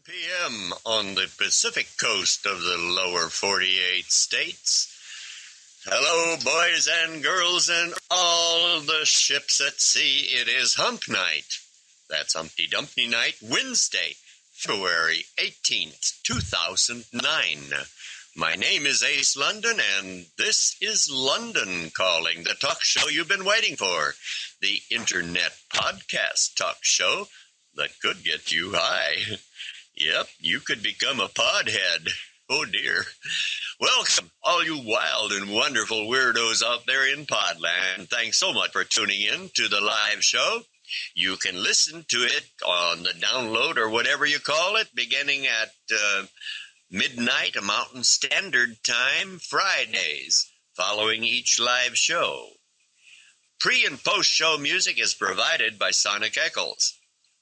MPM on the Pacific coast of the lower 48 states. Hello, boys and girls and all the ships at sea. It is Hump Night. That's Humpty Dumpty Night, Wednesday, February 18th, 2009. My name is Ace Lundon, and this is Lundon Calling, the talk show you've been waiting for. The internet podcast talk show that could get you high. Yep, you could become a podhead. Oh, dear. Welcome, all you wild and wonderful weirdos out there in Podland. Thanks so much for tuning in to the live show. You can listen to it on the download or whatever you call it, beginning at midnight, Mountain Standard Time, Fridays, following each live show. Pre- and post-show music is provided by Sonic Eccles.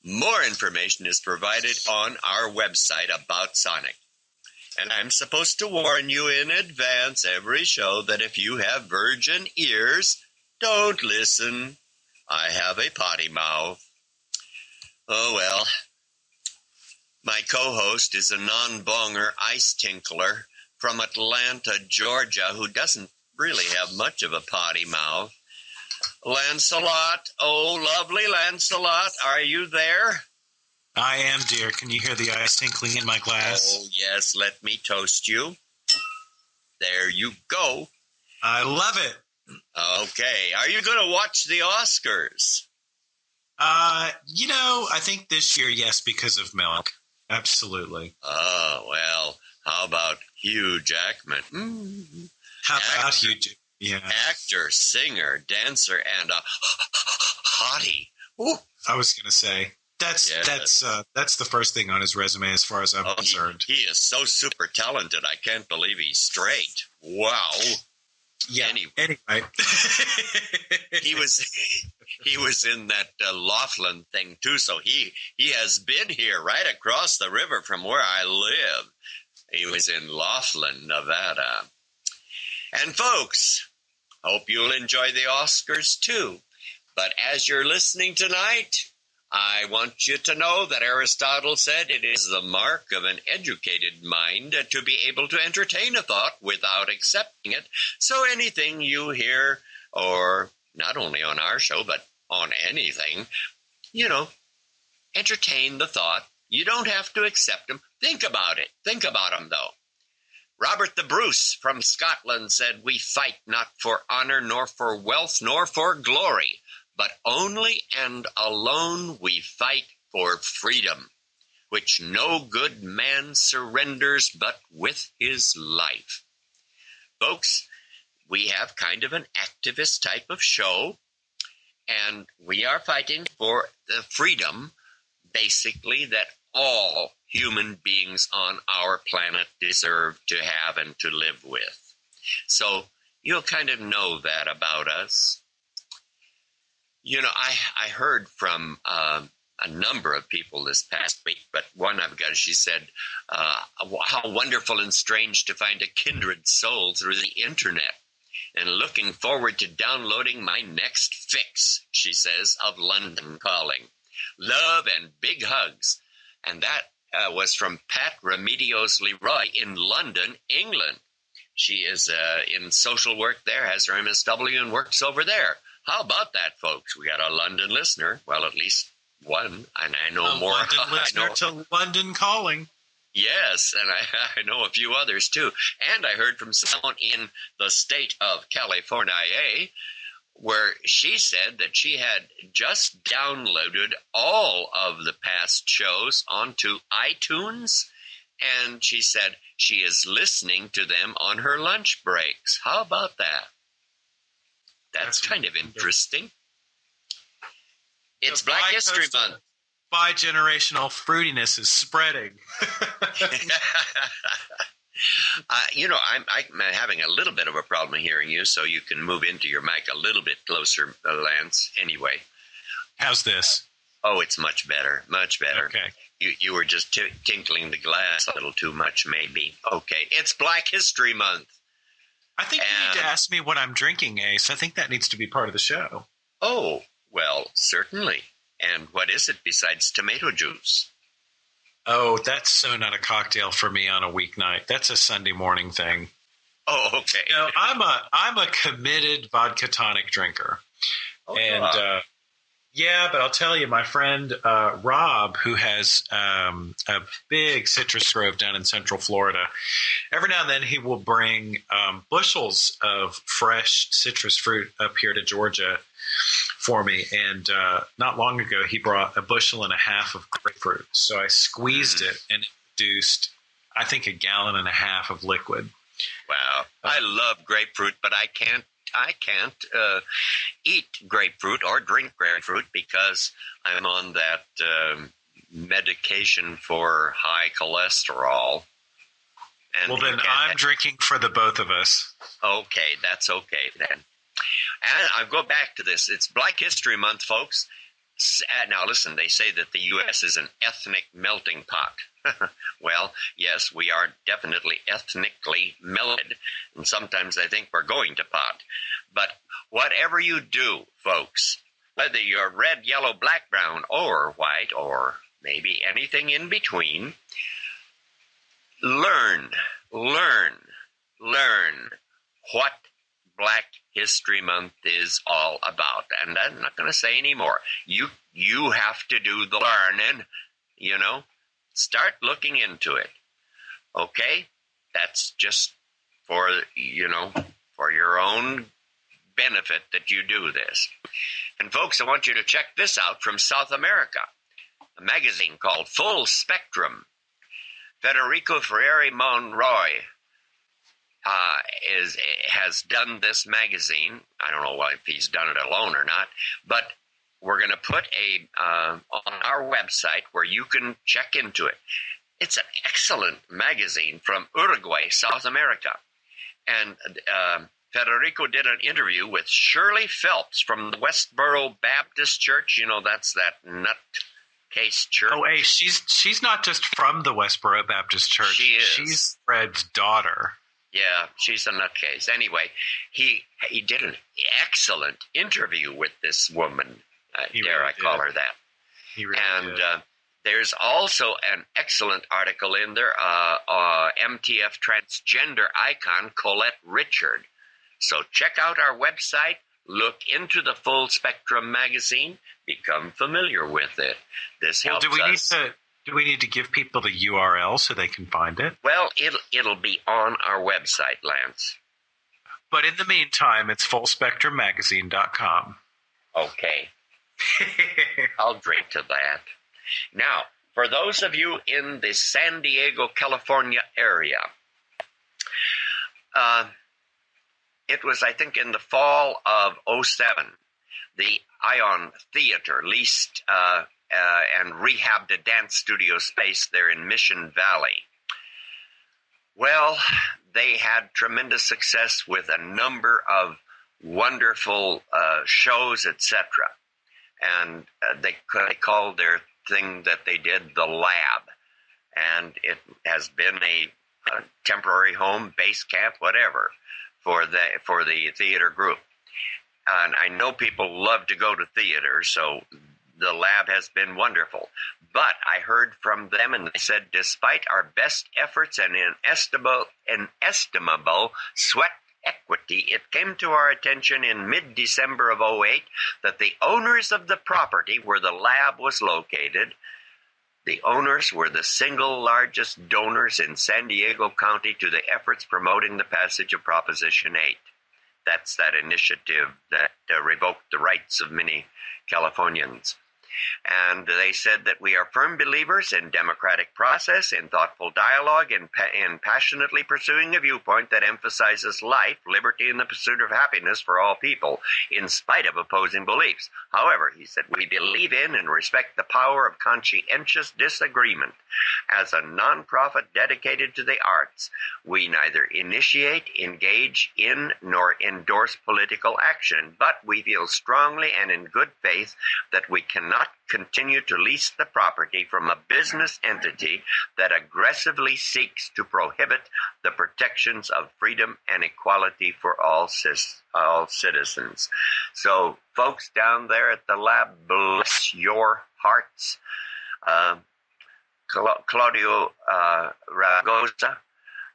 More information is provided on our website about Sonic. And I'm supposed to warn you in advance every show that if you have virgin ears, don't listen. I have a potty mouth. Oh, well. My co-host is a non-bonger ice tinkler from Atlanta, Georgia, who doesn't really have much of a potty mouth. Lancelot, oh, lovely Lancelot, are you there? I am, dear. Can you hear the ice tinkling in my glass? Oh, yes, let me toast you. There you go. I love it. Okay, are you going to watch the Oscars? I think this year, yes, because of milk. Absolutely. Oh, well, how about Hugh Jackman? How about you? Yeah. Actor, singer, dancer, and a hottie. Ooh. I was going to say, that's the first thing on his resume as far as I'm concerned. He is so super talented, I can't believe he's straight. Wow. Yeah. Anyway. he was in that Laughlin thing too, so he has been here right across the river from where I live. He was in Laughlin, Nevada. And folks, hope you'll enjoy the Oscars too. But as you're listening tonight, I want you to know that Aristotle said it is the mark of an educated mind to be able to entertain a thought without accepting it. So anything you hear, or not only on our show, but on anything, entertain the thought. You don't have to accept them. Think about it. Think about them, though. Robert the Bruce from Scotland said, "We fight not for honor, nor for wealth, nor for glory, but only and alone we fight for freedom, which no good man surrenders but with his life." Folks, we have kind of an activist type of show, and we are fighting for the freedom, basically, that all human beings on our planet deserve to have and to live with. So you'll kind of know that about us. I heard from a number of people this past week, but one I've got, she said, how wonderful and strange to find a kindred soul through the internet, and looking forward to downloading my next fix, she says, of Lundon Calling. Love and big hugs. And that was from Pat Remedios Leroy in London, England. She is in social work there, has her MSW, and works over there. How about that, folks? We got a London listener. Well, at least one, and I know more. London listener to London Calling. Yes, and I know a few others, too. And I heard from someone in the state of California, where she said that she had just downloaded all of the past shows onto iTunes, and she said she is listening to them on her lunch breaks. How about that? That's kind of interesting. It's Black History Month. Bi-generational fruitiness is spreading. I'm having a little bit of a problem hearing you, so you can move into your mic a little bit closer, Lance. Anyway. How's this? Oh, it's much better. Much better. Okay. You were just tinkling the glass a little too much, maybe. Okay. It's Black History Month. I think you need to ask me what I'm drinking, Ace. I think that needs to be part of the show. Oh, well, certainly. And what is it besides tomato juice? Oh, that's so not a cocktail for me on a weeknight. That's a Sunday morning thing. Oh, okay. I'm a committed vodka tonic drinker. Oh, and yeah, but I'll tell you, my friend Rob, who has a big citrus grove down in Central Florida, every now and then he will bring bushels of fresh citrus fruit up here to Georgia for me. And not long ago, he brought 1.5 bushels of grapefruit. So I squeezed it and it produced, I think, 1.5 gallons of liquid. Wow. I love grapefruit, but I can't eat grapefruit or drink grapefruit because I'm on that medication for high cholesterol. And well, then I'm drinking for the both of us. Okay, that's okay then. And I'll go back to this. It's Black History Month, folks. Now, listen, they say that the U.S. is an ethnic melting pot. Well, yes, we are definitely ethnically melted, and sometimes I think we're going to pot. But whatever you do, folks, whether you're red, yellow, black, brown, or white, or maybe anything in between, learn what Black History Month is all about. And I'm not going to say any more. You have to do the learning, Start looking into it. Okay? That's just for your own benefit that you do this. And folks, I want you to check this out from South America. A magazine called Full Spectrum. Federico Freire Monroy has done this magazine. I don't know if he's done it alone or not, but we're going to put on our website where you can check into it. It's an excellent magazine from Uruguay, South America. And Federico did an interview with Shirley Phelps from the Westboro Baptist Church. That's that nutcase church. Oh, hey, she's not just from the Westboro Baptist Church. She is. She's Fred's daughter. Yeah, she's a nutcase. Anyway, he did an excellent interview with this woman. Dare I call her that? He really did. There's also an excellent article in there, MTF transgender icon Colette Richard. So check out our website, look into the Full Spectrum magazine, become familiar with it. This helps us. Do we need to give people the URL so they can find it? Well, it'll be on our website, Lance. But in the meantime, it's fullspectrummagazine.com. Okay. I'll drink to that. Now, for those of you in the San Diego, California area, it was, I think, in the fall of 2007, the Ion Theater leased and rehabbed a dance studio space there in Mission Valley. Well, they had tremendous success with a number of wonderful shows, etc. And they called their thing that they did the Lab. And it has been a temporary home, base camp, whatever, for the theater group. And I know people love to go to theater, so the Lab has been wonderful. But I heard from them, and they said, despite our best efforts and inestimable sweat equity, it came to our attention in mid-December of 2008 that the owners of the property where the Lab was located, the owners were the single largest donors in San Diego County to the efforts promoting the passage of Proposition 8. That's that initiative that revoked the rights of many Californians. And they said that we are firm believers in democratic process, in thoughtful dialogue, in passionately pursuing a viewpoint that emphasizes life, liberty, and the pursuit of happiness for all people, in spite of opposing beliefs. However, he said, we believe in and respect the power of conscientious disagreement. As a nonprofit dedicated to the arts, we neither initiate, engage in, nor endorse political action, but we feel strongly and in good faith that we cannot continue to lease the property from a business entity that aggressively seeks to prohibit the protections of freedom and equality for all citizens. So, folks down there at the Lab, bless your hearts. Claudio Ragosa,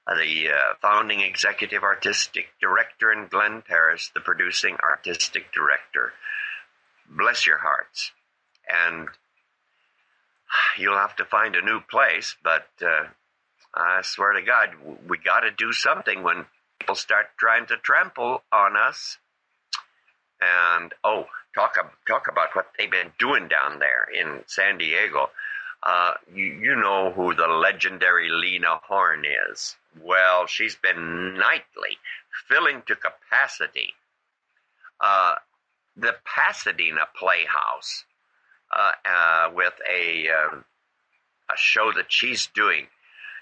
the founding executive artistic director, and Glenn Paris, the producing artistic director. Bless your hearts. And you'll have to find a new place, but I swear to God, we got to do something when people start trying to trample on us. And, talk about what they've been doing down there in San Diego. You know who the legendary Lena Horne is. Well, she's been nightly filling to capacity the Pasadena Playhouse with a show that she's doing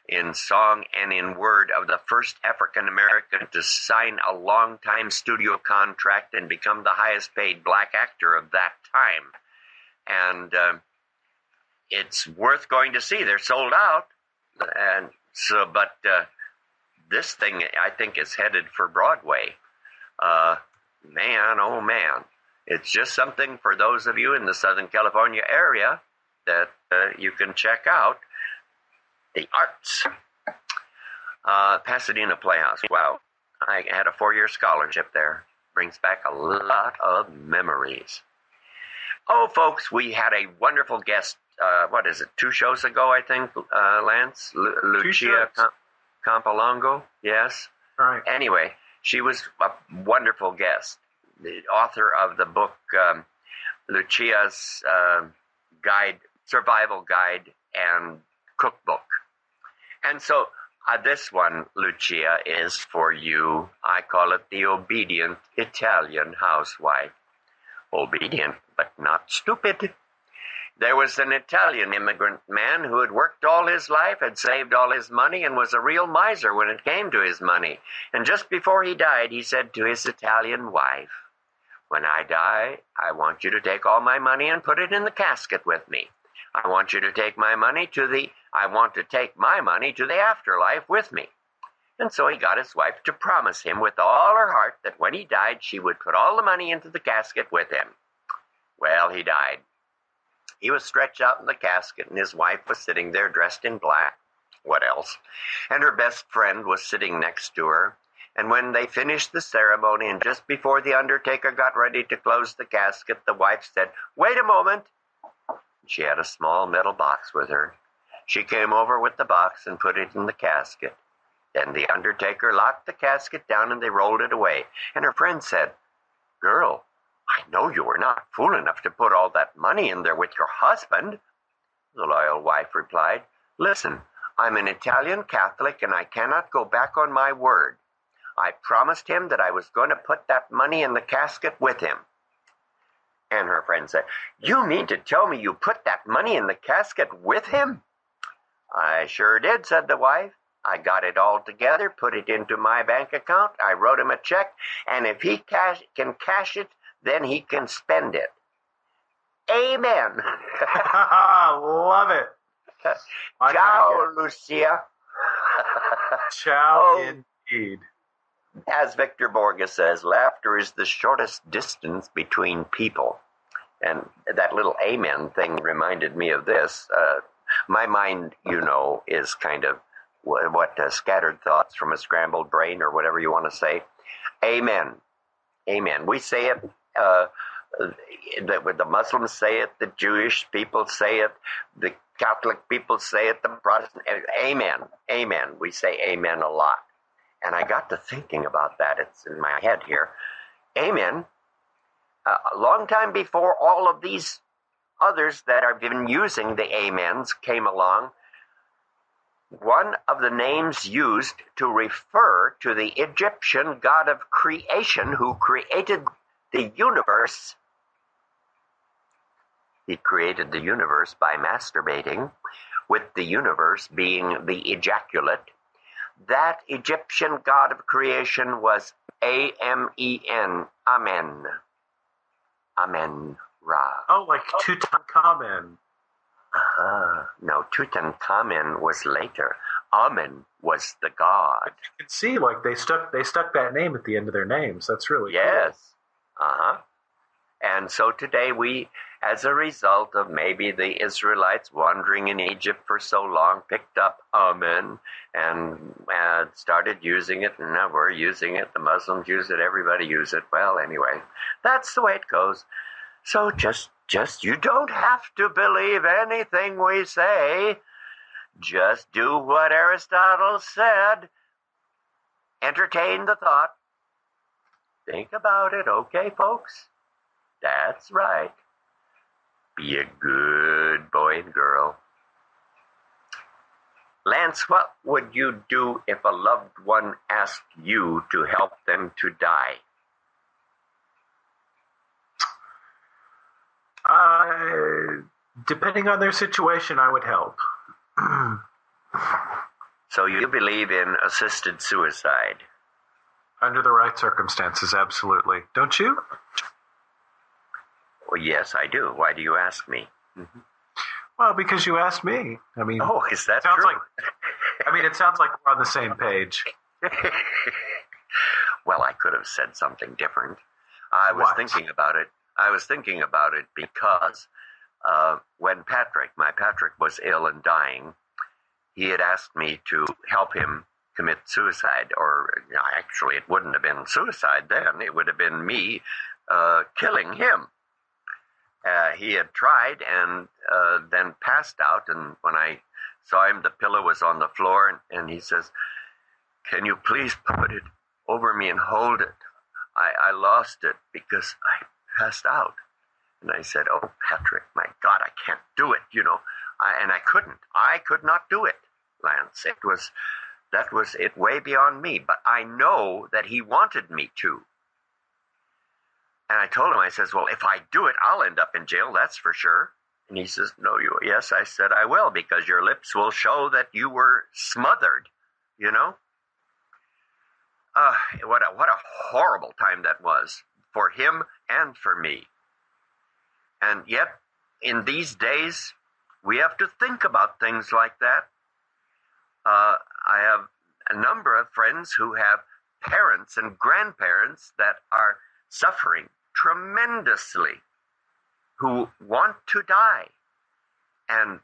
in song and in word of the first African American to sign a long-time studio contract and become the highest paid black actor of that time. And it's worth going to see. They're sold out. And so, but this thing, I think, is headed for Broadway. Man, oh man. It's just something for those of you in the Southern California area that you can check out. The arts. Pasadena Playhouse. Wow. I had a 4-year scholarship there. Brings back a lot of memories. Oh, folks, we had a wonderful guest. 2 shows ago, I think, Lance? Lucia Campolongo. Yes. All right. Anyway, she was a wonderful guest. The author of the book, Lucia's Survival Guide and Cookbook. And so this one, Lucia, is for you. I call it the obedient Italian housewife. Obedient, but not stupid. There was an Italian immigrant man who had worked all his life, had saved all his money, and was a real miser when it came to his money. And just before he died, he said to his Italian wife, "When I die, I want you to take all my money and put it in the casket with me. I want you to take my money to the afterlife with me." And so he got his wife to promise him with all her heart that when he died, she would put all the money into the casket with him. Well, he died. He was stretched out in the casket, and his wife was sitting there dressed in black. What else? And her best friend was sitting next to her. And when they finished the ceremony, and just before the undertaker got ready to close the casket, the wife said, "Wait a moment." She had a small metal box with her. She came over with the box and put it in the casket. Then the undertaker locked the casket down and they rolled it away. And her friend said, "Girl, I know you were not fool enough to put all that money in there with your husband." The loyal wife replied, "Listen, I'm an Italian Catholic and I cannot go back on my word. I promised him that I was going to put that money in the casket with him." And her friend said, "You mean to tell me you put that money in the casket with him?" "I sure did," said the wife. "I got it all together, put it into my bank account, I wrote him a check, and if he can cash it, then he can spend it." Amen. Love it. Ciao, Lucia. Ciao, indeed. As Victor Borges says, laughter is the shortest distance between people. And that little amen thing reminded me of this. My mind, is kind of scattered thoughts from a scrambled brain or whatever you want to say. Amen. Amen. We say it. The Muslims say it. The Jewish people say it. The Catholic people say it. The Protestant. Amen. Amen. We say amen a lot. And I got to thinking about that. It's in my head here. Amen. A long time before all of these others that have been using the amens came along, one of the names used to refer to the Egyptian god of creation who created the universe. He created the universe by masturbating, with the universe being the ejaculate. That Egyptian god of creation was Amen. Amen. Amen. Ra. Oh, like Tutankhamen. No, Tutankhamen was later. Amen was the god. But you can see, like they stuck that name at the end of their names. That's really yes. cool. And so today we, as a result of maybe the Israelites wandering in Egypt for so long, picked up Amen and started using it, and now we're using it. The Muslims use it. Everybody use it. Well, anyway, that's the way it goes. So just you don't have to believe anything we say. Just do what Aristotle said. Entertain the thought. Think about it, okay, folks? That's right. Be a good boy and girl. Lance, what would you do if a loved one asked you to help them to die? Depending on their situation, I would help. So you believe in assisted suicide? Under the right circumstances, absolutely. Don't you? Well, yes, I do. Why do you ask me? Mm-hmm. Well, because you asked me. I mean, oh, is that sounds true? It sounds like we're on the same page. Well, I could have said something different. I was thinking about it because when my Patrick was ill and dying, he had asked me to help him commit suicide, or actually it wouldn't have been suicide then. It would have been me killing him. He had tried and then passed out, and when I saw him, the pillow was on the floor, and he says, "Can you please put it over me and hold it? I lost it because I passed out." And I said, "Oh, Patrick, my God, I can't do it, and I couldn't. I could not do it, Lance. That was it way beyond me, but I know that he wanted me to. And I told him, I says, well, if I do it, I'll end up in jail, that's for sure. And he says, yes, I said, I will, because your lips will show that you were smothered, What a horrible time that was for him and for me. And yet, in these days, we have to think about things like that. I have a number of friends who have parents and grandparents that are suffering tremendously, who want to die, and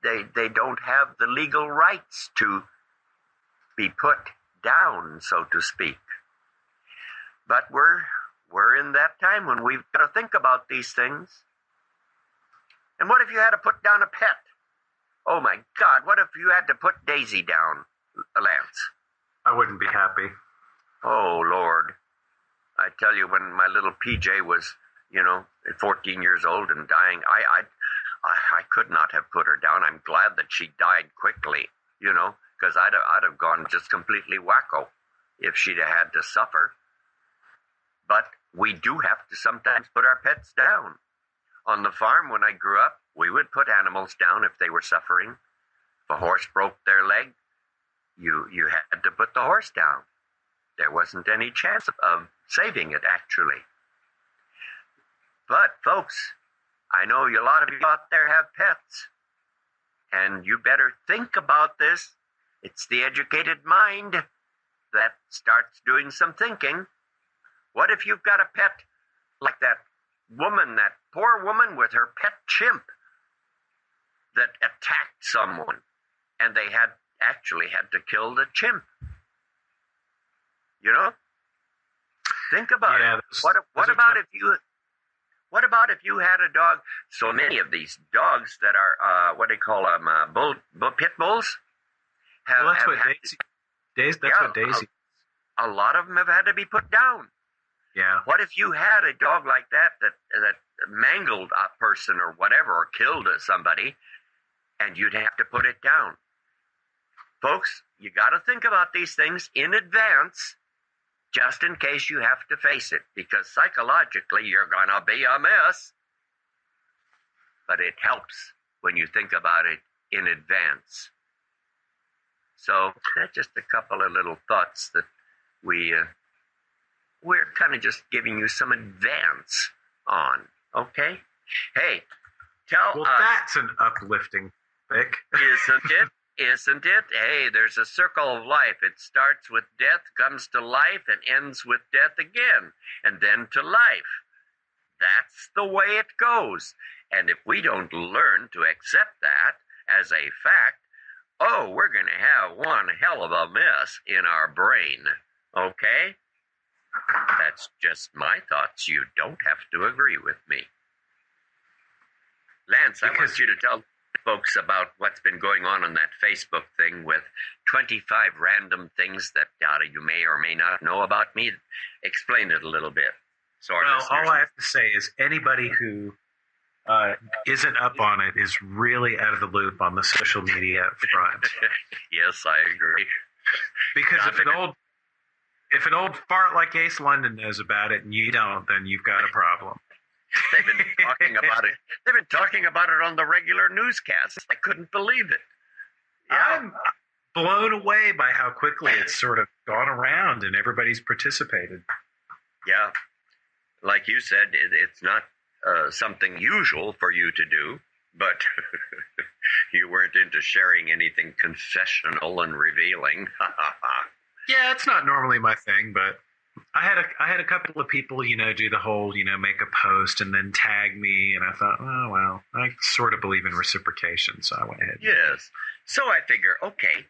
they don't have the legal rights to be put down, so to speak. But we're in that time when we've got to think about these things. And what if you had to put down a pet? Oh my God, what if you had to put Daisy down, Lance? I wouldn't be happy. Oh, Lord. I tell you, when my little PJ was, 14 years old and dying, I could not have put her down. I'm glad that she died quickly, because I'd have gone just completely wacko if she'd have had to suffer. But we do have to sometimes put our pets down. On the farm, when I grew up, we would put animals down if they were suffering. If a horse broke their leg, you had to put the horse down. There wasn't any chance of saving it, actually. But, folks, I know a lot of you out there have pets, and you better think about this. It's the educated mind that starts doing some thinking. What if you've got a pet like that poor woman with her pet chimp that attacked someone, and they had to kill the chimp? Think about it. What about if you had a dog? So many of these dogs that are what do you call them? Pit bulls. That's what Daisy. A lot of them have had to be put down. Yeah. What if you had a dog like that mangled a person or whatever, or killed somebody, and you'd have to put it down? Folks, you got to think about these things in advance, just in case you have to face it, because psychologically you're going to be a mess. But it helps when you think about it in advance. So that's just a couple of little thoughts that we're kind of just giving you some advance on, okay? Hey, tell us. Well, that's an uplifting pick. Isn't it? Hey, there's a circle of life. It starts with death, comes to life, and ends with death again, and then to life. That's the way it goes. And if we don't learn to accept that as a fact, oh, we're going to have one hell of a mess in our brain. Okay? That's just my thoughts. You don't have to agree with me. Lance, I want you to tell folks about what's been going on that Facebook thing with 25 random things that you may or may not know about me. Explain it a little bit. So all I have to say is anybody who isn't up on it is really out of the loop on the social media front. Yes, I agree. Because if an old fart like Ace Lundon knows about it and you don't, then you've got a problem. They've been talking about it. They've been talking about it on the regular newscasts. I couldn't believe it. Yeah. I'm blown away by how quickly it's sort of gone around and everybody's participated. Yeah. Like you said, it's not something usual for you to do, but you weren't into sharing anything confessional and revealing. Yeah, it's not normally my thing, but I had a couple of people, do the whole, make a post and then tag me, and I thought, oh, well, I sort of believe in reciprocation, so I went ahead. Yes. So I figure, okay,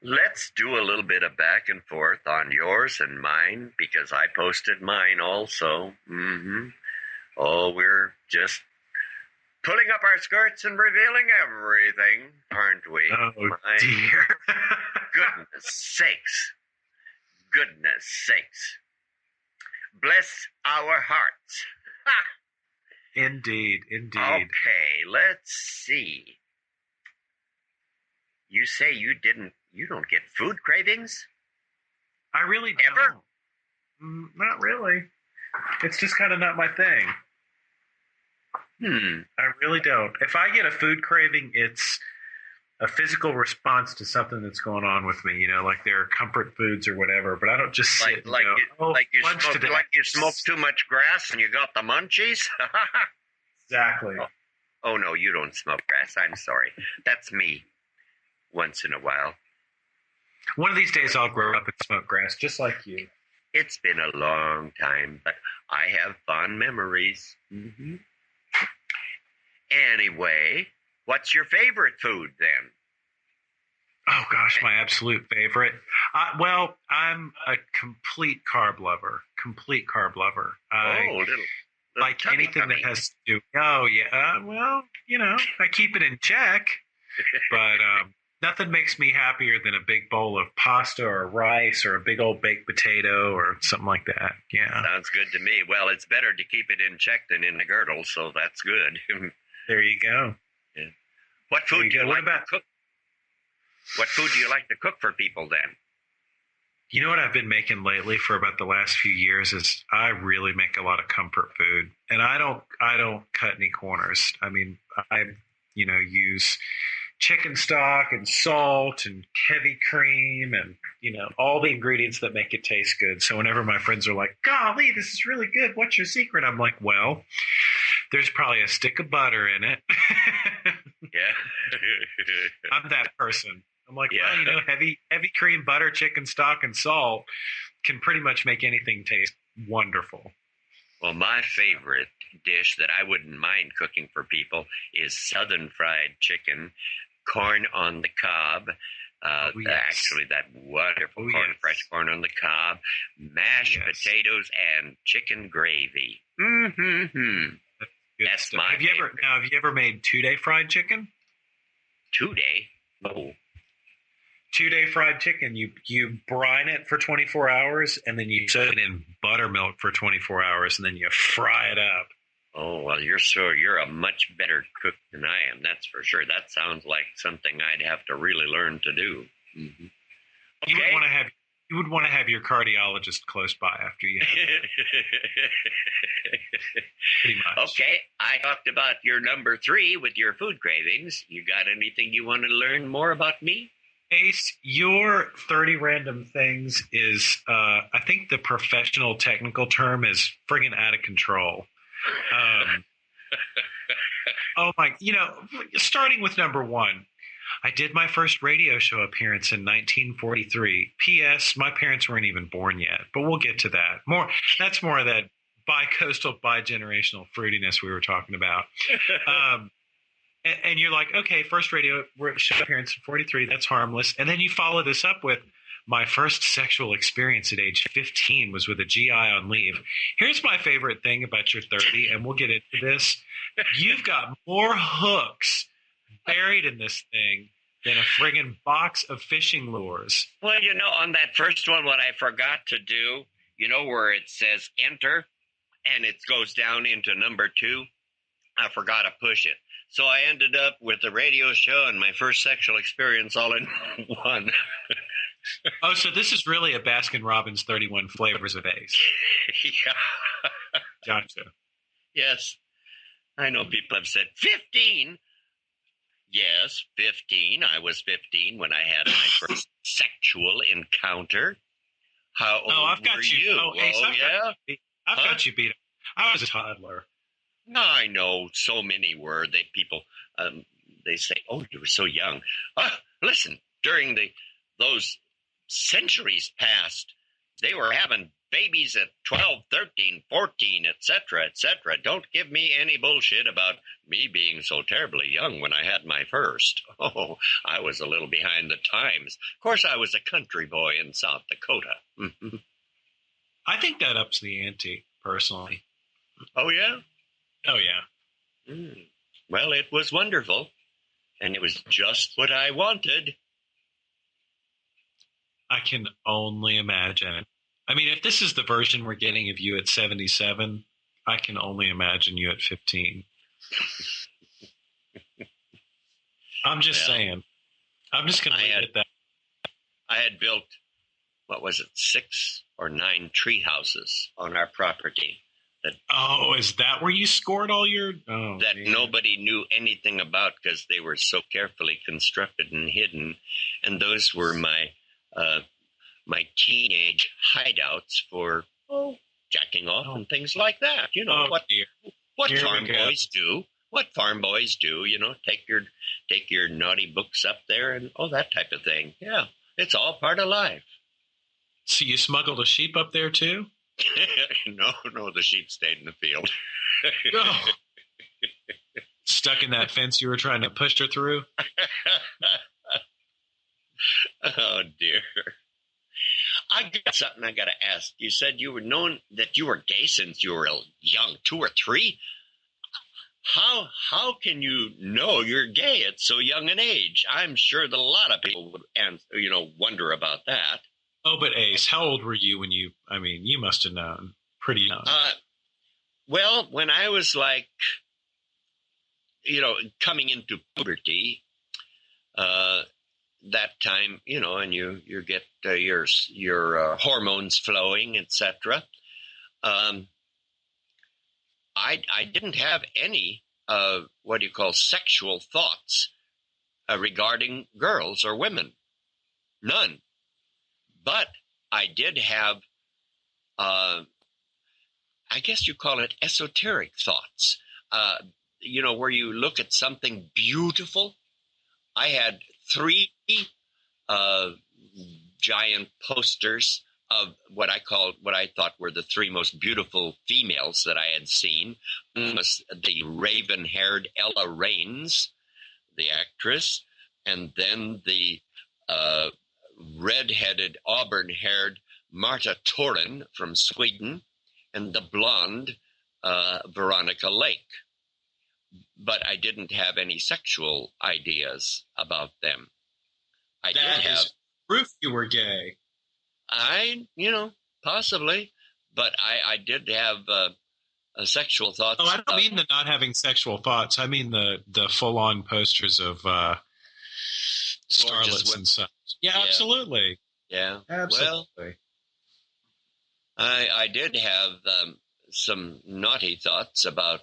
let's do a little bit of back and forth on yours and mine, because I posted mine also. Mm-hmm. Oh, we're just pulling up our skirts and revealing everything, aren't we? Oh, dear. Goodness sakes. Goodness sakes. Bless our hearts. Ha! Indeed. Okay, let's see. You say you don't get food cravings? I really Ever? don't. Not really. It's just kind of not my thing. I really don't. If I get a food craving, it's a physical response to something that's going on with me, like there are comfort foods or whatever, but I don't just sit like you smoke too much grass and you got the munchies? Exactly. Oh, no, you don't smoke grass. I'm sorry. That's me once in a while. One of these days I'll grow up and smoke grass, just like you. It's been a long time, but I have fond memories. Mm-hmm. Anyway, what's your favorite food then? Oh, gosh, my absolute favorite. Well, I'm a complete carb lover. Little like anything that has to do. Oh, yeah. Well, I keep it in check, but nothing makes me happier than a big bowl of pasta or rice or a big old baked potato or something like that. Yeah. Sounds good to me. Well, it's better to keep it in check than in the girdle, so that's good. There you go. Yeah. What food do you like to cook? What food do you like to cook for people then? You know what I've been making lately for about the last few years is I really make a lot of comfort food, and I don't cut any corners. I mean, I use chicken stock and salt and heavy cream and all the ingredients that make it taste good. So whenever my friends are like, "Golly, this is really good. What's your secret?" I'm like, "Well, there's probably a stick of butter in it." Yeah. I'm that person. I'm like, yeah. Well, heavy cream, butter, chicken stock, and salt can pretty much make anything taste wonderful. Well, my favorite dish that I wouldn't mind cooking for people is southern fried chicken, corn on the cob. Yes. Actually, that wonderful corn, yes. Fresh corn on the cob, mashed yes. potatoes, and chicken gravy. Mm-hmm. That's my favorite. Have you ever made 2-day fried chicken? 2-day? No. 2-day fried chicken. You brine it for 24 hours, and then you soak it in buttermilk for 24 hours, and then you fry it up. Oh, well, you're a much better cook than I am, that's for sure. That sounds like something I'd have to really learn to do. Mm-hmm. Okay. You would want to have your cardiologist close by after you have it. Pretty much. Okay, I talked about your number 3 with your food cravings. You got anything you want to learn more about me? Ace, your 30 random things is, I think the professional technical term is friggin' out of control. Oh my, starting with number 1. I did my first radio show appearance in 1943. P.S. My parents weren't even born yet, but we'll get to that. That's more of that bi-coastal, bi-generational fruitiness we were talking about. And you're like, okay, first radio show appearance in 43, that's harmless. And then you follow this up with, my first sexual experience at age 15 was with a GI on leave. Here's my favorite thing about your 30, and we'll get into this. You've got more hooks buried in this thing than a friggin' box of fishing lures. Well, on that first one, what I forgot to do, where it says enter and it goes down into number 2, I forgot to push it. So I ended up with a radio show and my first sexual experience all in one. Oh, so this is really a Baskin-Robbins 31 flavors of Ace. Yeah. Gotcha. Yes. I know people have said 15. Yes, 15. I was 15 when I had my first sexual encounter. How old I've got were you. you? Oh, Ace, I've got you beat. I was a toddler. No, I know so many were. People, they say, oh, you were so young. Listen, during those centuries past, they were having babies at 12, 13, 14, etc., etc. Don't give me any bullshit about me being so terribly young when I had my first. Oh, I was a little behind the times. Of course, I was a country boy in South Dakota. I think that ups the ante, personally. Oh, yeah? Oh, yeah. Well, it was wonderful, and it was just what I wanted. I can only imagine. I mean, if this is the version we're getting of you at 77, I can only imagine you at 15. I'm just saying. I'm just going to leave it at that. I had built, 6 or 9 tree houses on our property. Is that where you scored all your... that man. Nobody knew anything about because they were so carefully constructed and hidden. And those were my teenage hideouts for jacking off and things like that. What farm boys do. What farm boys do, take your naughty books up there and that type of thing. Yeah, it's all part of life. So you smuggled a sheep up there too? No, the sheep stayed in the field. Stuck in that fence you were trying to push her through? Oh, dear. I got something I got to ask. You said you were known that you were gay since you were young, 2 or 3. How can you know you're gay at so young an age? I'm sure that a lot of people would, wonder about that. Oh, but Ace, how old were you when you must have known pretty young. Well, when I was coming into puberty, that time, and you get your hormones flowing, etc. I didn't have any sexual thoughts regarding girls or women, none. But I did have, I guess you call it esoteric thoughts. Where you look at something beautiful. I had 3 giant posters of what I thought were the 3 most beautiful females that I had seen. One was the raven-haired Ella Raines, the actress, and then the red-headed, auburn-haired Marta Torin from Sweden, and the blonde Veronica Lake. But I didn't have any sexual ideas about them. I did have proof you were gay. Possibly, but I did have sexual thoughts. Oh, I don't mean the not having sexual thoughts. I mean the full-on posters of starlets and such. Yeah, absolutely. Yeah, absolutely. Well, I did have some naughty thoughts about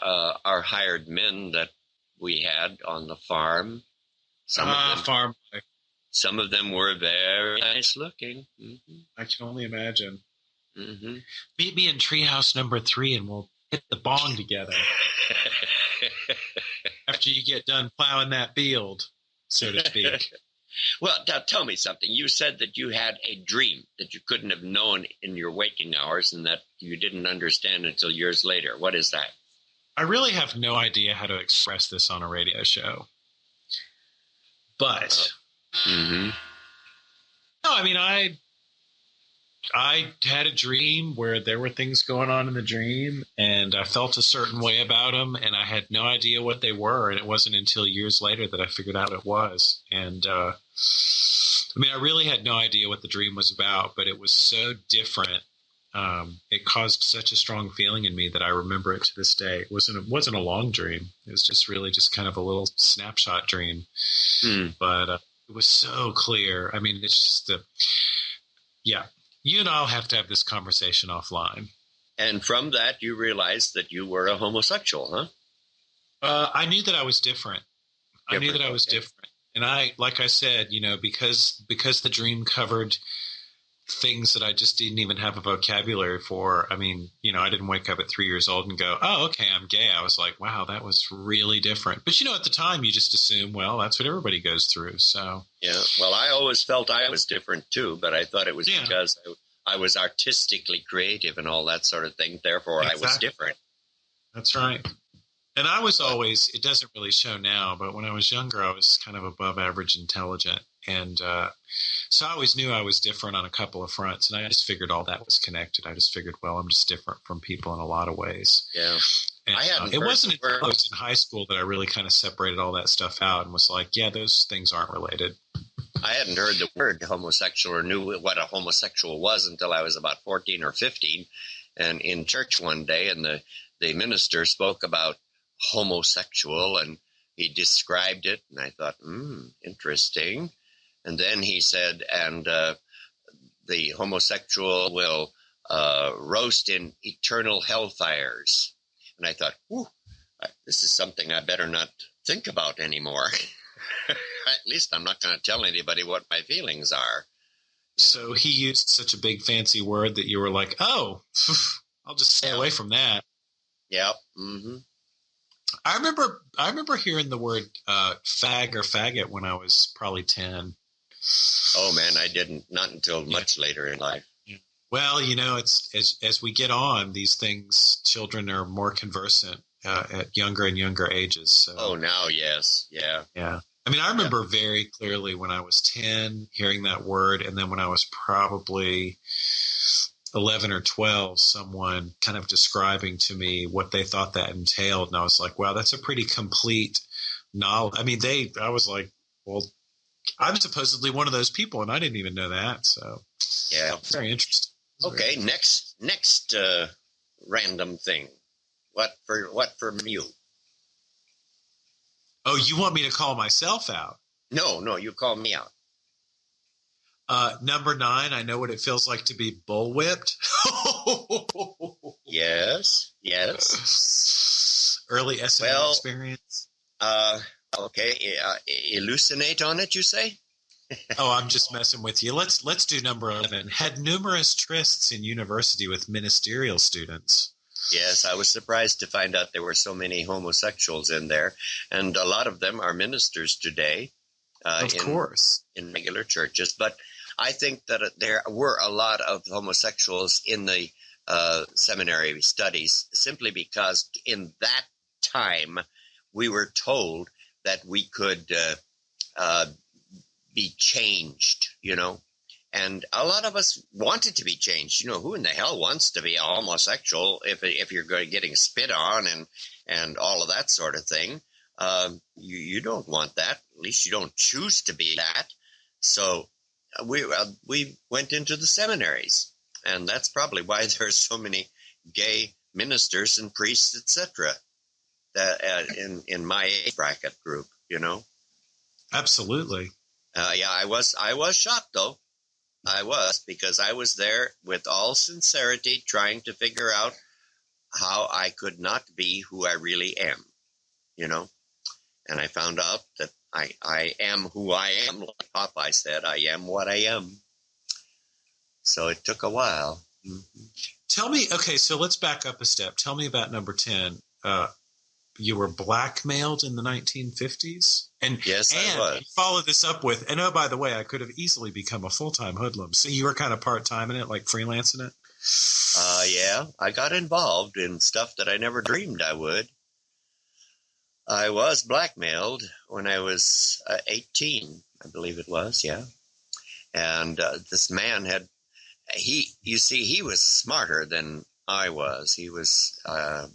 our hired men that we had on the farm. Some of them were very nice looking. Mm-hmm. I can only imagine. Mm-hmm. Meet me in treehouse number 3 and we'll hit the bong together. After you get done plowing that field, so to speak. Well, now tell me something. You said that you had a dream that you couldn't have known in your waking hours and that you didn't understand until years later. What is that? I really have no idea how to express this on a radio show. But, no, I mean, I had a dream where there were things going on in the dream, and I felt a certain way about them, and I had no idea what they were, and it wasn't until years later that I figured out what it was. And, I mean, I really had no idea what the dream was about, but it was so different. It caused such a strong feeling in me that I remember it to this day. It wasn't a long dream. It was just really just kind of a little snapshot dream. But it was so clear. I mean, it's just yeah. You and I'll have to have this conversation offline. And from that, you realized that you were a homosexual, huh? I knew that I was different. I knew that I was different. And like I said, because the dream covered things that I just didn't even have a vocabulary for. I mean, I didn't wake up at 3 years old and go, oh, okay, I'm gay. I was like, wow, that was really different. But, at the time you just assume, well, that's what everybody goes through. So, yeah, well, I always felt I was different too, but I thought it was because I was artistically creative and all that sort of thing. Therefore, exactly. I was different. That's right. And I was always, it doesn't really show now, but when I was younger, I was kind of above average intelligent. And so I always knew I was different on a couple of fronts. And I just figured all that was connected. I just figured, well, I'm just different from people in a lot of ways. Yeah. And, it wasn't until I was in high school that I really kind of separated all that stuff out and was like, yeah, those things aren't related. I hadn't heard the word homosexual or knew what a homosexual was until I was about 14 or 15. And in church one day, and the minister spoke about homosexual, and he described it, and I thought, interesting. And then he said, and the homosexual will roast in eternal hellfires. And I thought, this is something I better not think about anymore. At least I'm not going to tell anybody what my feelings are. So he used such a big fancy word that you were like, oh, I'll just stay away from that. Yep. Mm-hmm. I remember hearing the word fag or faggot when I was probably 10. Oh man, I didn't. Not until much later in life. Well, it's as we get on, these things, children are more conversant at younger and younger ages. So. Oh, now, yes. Yeah. Yeah. I mean, I remember very clearly when I was 10 hearing that word, and then when I was probably 11 or 12, someone kind of describing to me what they thought that entailed. And I was like, wow, that's a pretty complete knowledge. I mean, I was like, well, I'm supposedly one of those people, and I didn't even know that. So, yeah, very interesting. Okay, next random thing. What for you? Oh, you want me to call myself out? No, you call me out. Number 9, I know what it feels like to be bullwhipped. Yes. Early SNL experience. Okay, elucidate on it, you say? Oh, I'm just messing with you. Let's do number 11. Had numerous trysts in university with ministerial students. Yes, I was surprised to find out there were so many homosexuals in there, and a lot of them are ministers today. Of course. In regular churches. But I think that there were a lot of homosexuals in the seminary studies simply because in that time we were told that we could be changed, and a lot of us wanted to be changed. Who in the hell wants to be a homosexual if you're getting spit on and all of that sort of thing? You don't want that. At least you don't choose to be that. So we went into the seminaries, and that's probably why there's so many gay ministers and priests, etc. In my age bracket group, Absolutely. Yeah, I was shocked though. I was, because I was there with all sincerity trying to figure out how I could not be who I really am, and I found out that I am who I am. Like Popeye said, I am what I am. So it took a while. Mm-hmm. Tell me, okay, so let's back up a step. Tell me about number 10. you were blackmailed in the 1950s? And Yes, I was. follow this up with, and oh, by the way, I could have easily become a full-time hoodlum. So you were kind of part-time in it, like freelancing it? Yeah, I got involved in stuff that I never dreamed I would. I was blackmailed when I was 18, I believe it was, yeah. And this man you see, he was smarter than I was. He was, I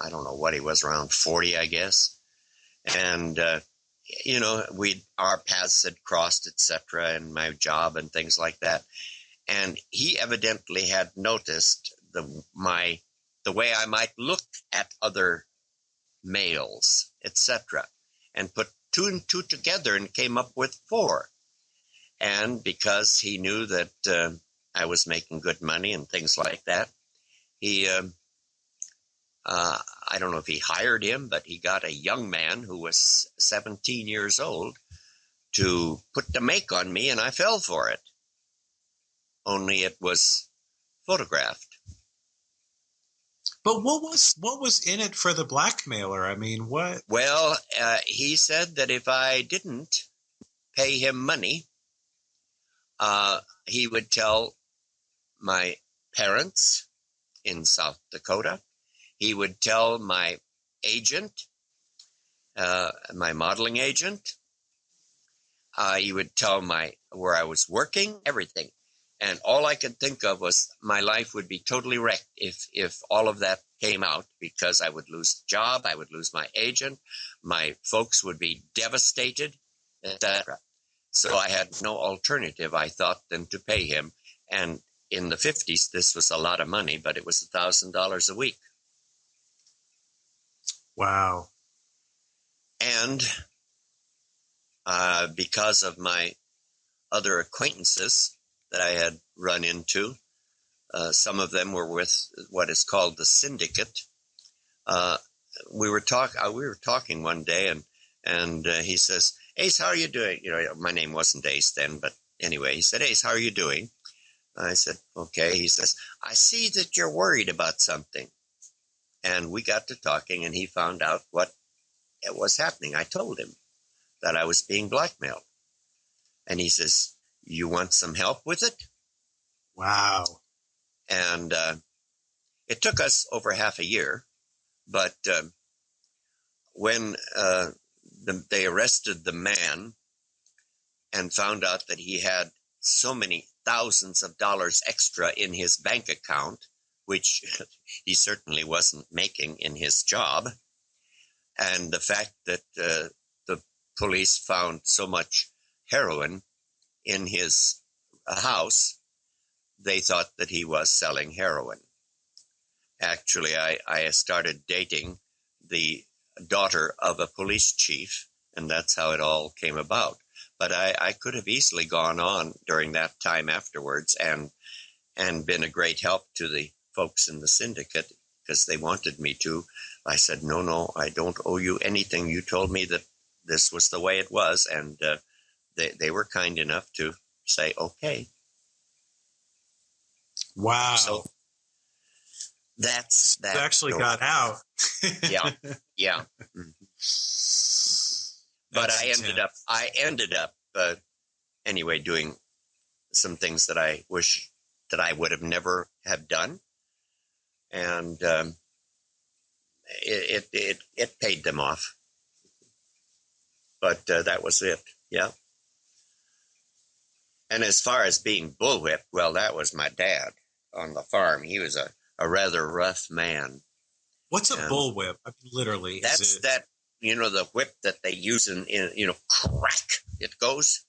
don't know what he was, around 40, I guess. And, our paths had crossed, etc., in my job and things like that. And he evidently had noticed the way I might look at other males, etc., and put two and two together and came up with 4. And because he knew that I was making good money and things like that, he, I don't know if he hired him, but he got a young man who was 17 years old to put the make on me, and I fell for it. Only it was photographed. But what was in it for the blackmailer? I mean, what? Well, he said that if I didn't pay him money, he would tell my parents in South Dakota. He would tell my agent, my modeling agent. He would tell where I was working, everything. And all I could think of was my life would be totally wrecked if all of that came out, because I would lose the job, I would lose my agent, my folks would be devastated, etc. So I had no alternative, I thought, than to pay him. And in the 50s, this was a lot of money, but it was $1,000 a week. Wow. And because of my other acquaintances that I had run into, some of them were with what is called the syndicate. We were talking one day, and he says, "Ace, how are you doing?" My name wasn't Ace then, but anyway, he said, "Ace, how are you doing?" I said, "Okay." He says, "I see that you're worried about something." And we got to talking, and he found out what was happening. I told him that I was being blackmailed. And he says, "You want some help with it?" Wow. And it took us over half a year. But when they arrested the man and found out that he had so many thousands of dollars extra in his bank account, which he certainly wasn't making in his job, and the fact that the police found so much heroin in his house, they thought that he was selling heroin. Actually, I started dating the daughter of a police chief, and that's how it all came about. But I could have easily gone on during that time afterwards and been a great help to the folks in the syndicate, because they wanted me to. I said, no, I don't owe you anything. You told me that this was the way it was, and they were kind enough to say, okay. Wow. So that's that. You actually got out. Yeah. Mm-hmm. But I ended up anyway doing some things that I wish that I would have never have done, and it paid them off. But that was it. Yeah. And as far as being bullwhipped, well, that was my dad on the farm. He was a rather rough man. What's a bullwhip? I mean, literally, that's that. The whip that they use in crack. It goes.